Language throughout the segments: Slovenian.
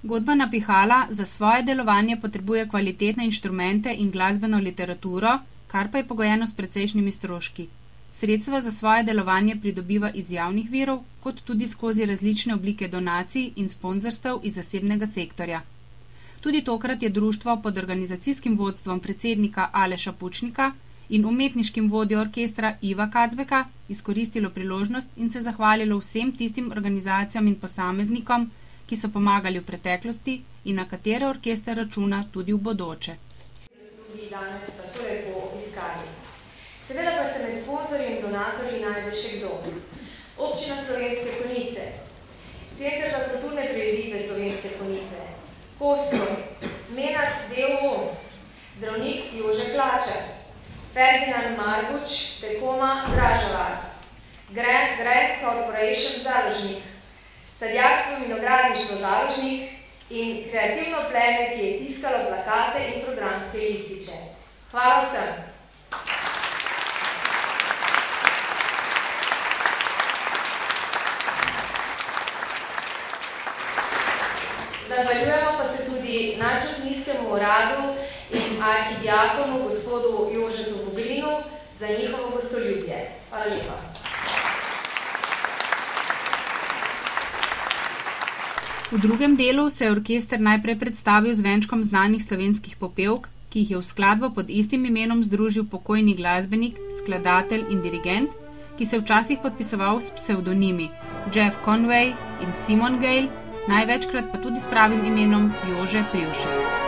Godbena pihala za svoje delovanje potrebuje kvalitetne inštrumente in glasbeno literaturo, kar pa je pogojeno s precejšnjimi stroški. Sredstva za svoje delovanje pridobiva iz javnih virov, kot tudi skozi različne oblike donacij in sponzorstev iz zasebnega sektorja. Tudi tokrat je društvo pod organizacijskim vodstvom predsednika Aleša Pučnika in umetniškim vodjo orkestra Iva Kacbeka izkoristilo priložnost in se zahvalilo vsem tistim organizacijam in posameznikom, ki so pomagali v preteklosti in na katere orkester računa tudi v bodoče. Danes pa torej po Skali. Seveda pa se med sponzorji in donatorji najde še kdo. Občina Slovenske Konjice, Center za kulturne pridobive Slovenske Konjice, Kostro, Menat d.o.o, zdravnik Jože Klačar, Ferdinand Marguč, Tekoma Draža vas, Grand Corporation založnik, Sadjarstvo in vinogradništvo založnik in kreativno pleme, ki je tiskalo plakate in programske lističe. Hvala vsem! Zahvaljujemo pa se tudi nadžupnijskemu uradu in arhidiakonu gospodu Jožetu Voglinu za njihovo gostoljubje. Hvala lepa. V drugem delu se je orkester najprej predstavil z venčkom znanih slovenskih popevk, ki jih je v skladbo pod istim imenom združil pokojni glasbenik, skladatelj in dirigent, ki se včasih podpisoval s psevdonimi Jeff Conway in Simon Gale, največkrat pa tudi s pravim imenom Jože Privšek.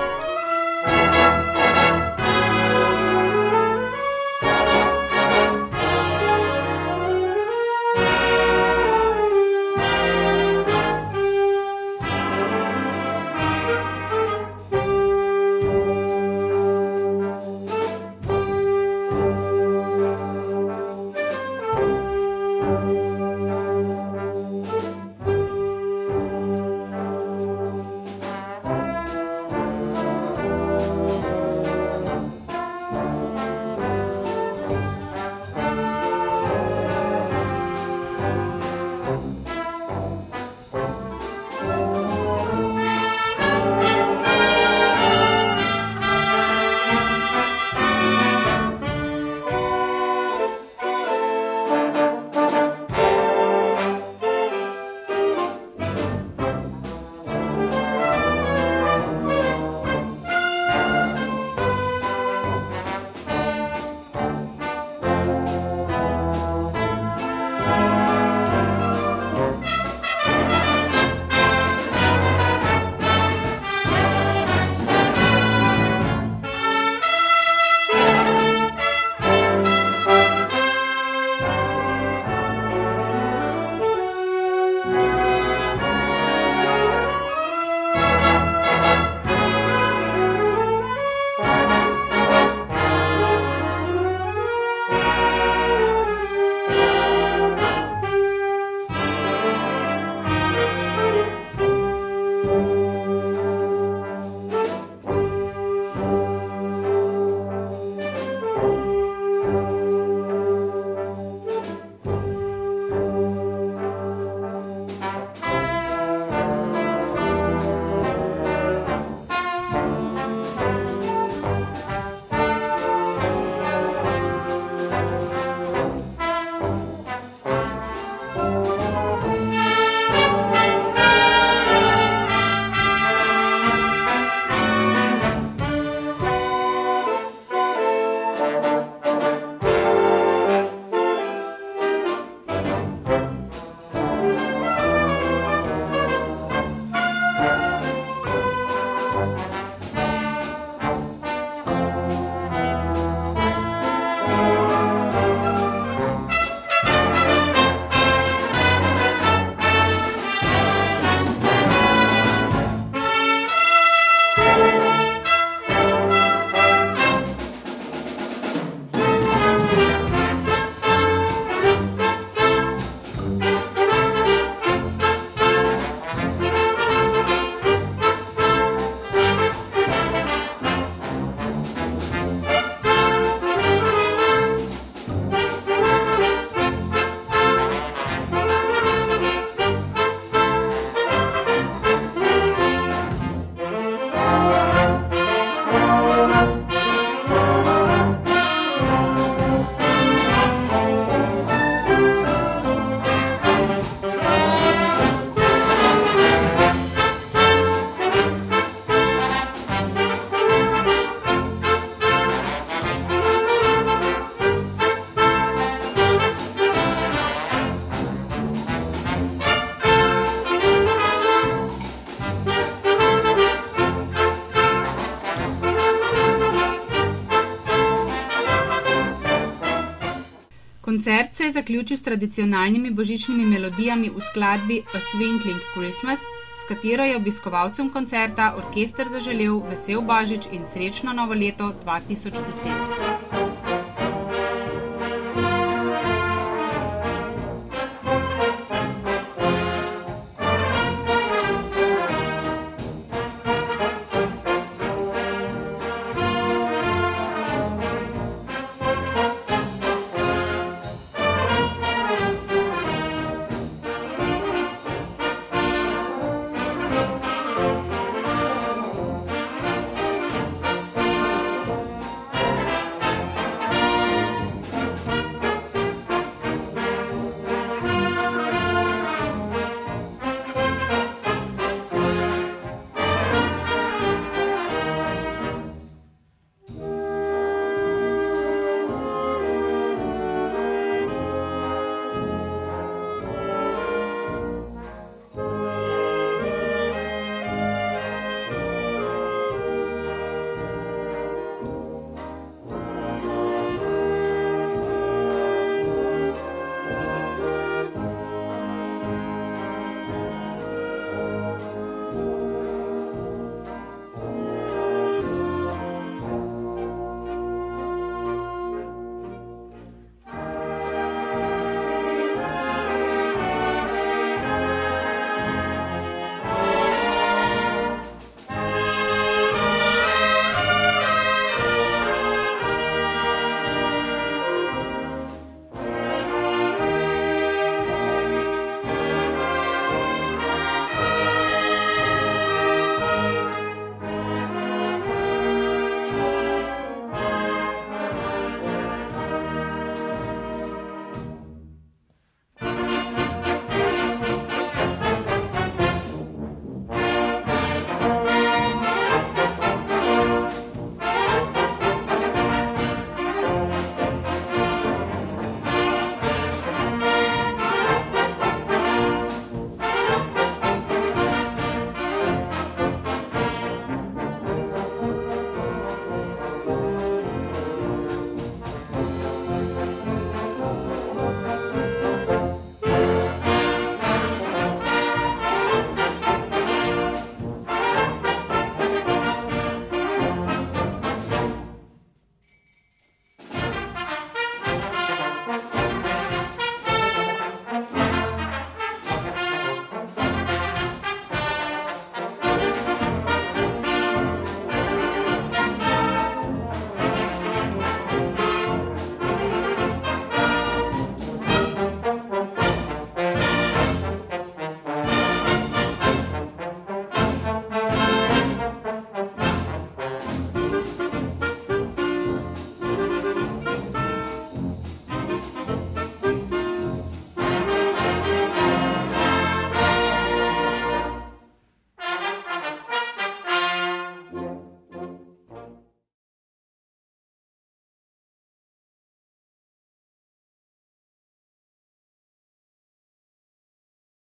Koncert se je zaključil s tradicionalnimi božičnimi melodijami v skladbi A Swinkling Christmas, s katero je obiskovalcem koncerta orkester zaželel vesel božič in srečno novo leto 2010.